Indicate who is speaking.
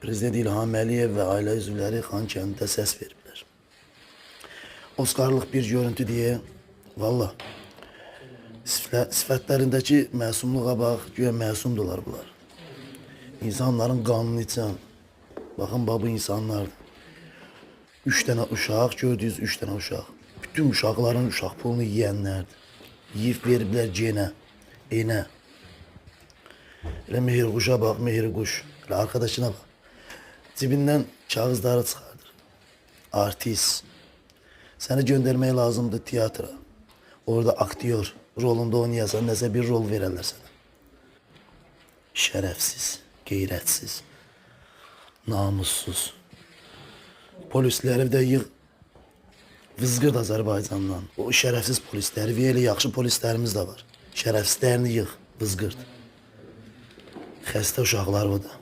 Speaker 1: Prezident İlham Əliyev ve aile üzvləri Xankəndidə səs veriblər. Oscarlıq bir görüntü diye, valla sifətlərindəki məsumluğa bax, güya məsumdular bunlar. İnsanların qanını içən, baxın bu insanlardır. 3 tane uşaq, gördüyünüz 3 tane uşaq. Bütün uşaqların uşaq pulunu yiyənlərdir. Yiyib veriblər genə, enə. Elə Mehriquşa bax, Mehriquş. Elə arkadaşına bax. Cibindən kağızları çıxardır. Artist. Səni göndərmək lazımdır tiyatra. Orada aktyor rolunda oynayasan, nəsə bir rol verərlər sənə. Şərəfsiz, qeyrətsiz, namussuz. Polisləri də yığ, vızqırd Azərbaycandan. O şərəfsiz polisləri, elə yaxşı polislərimiz də var. Şərəfsizlərini yığ, vızqırd. Xəstə uşaqlar bu da.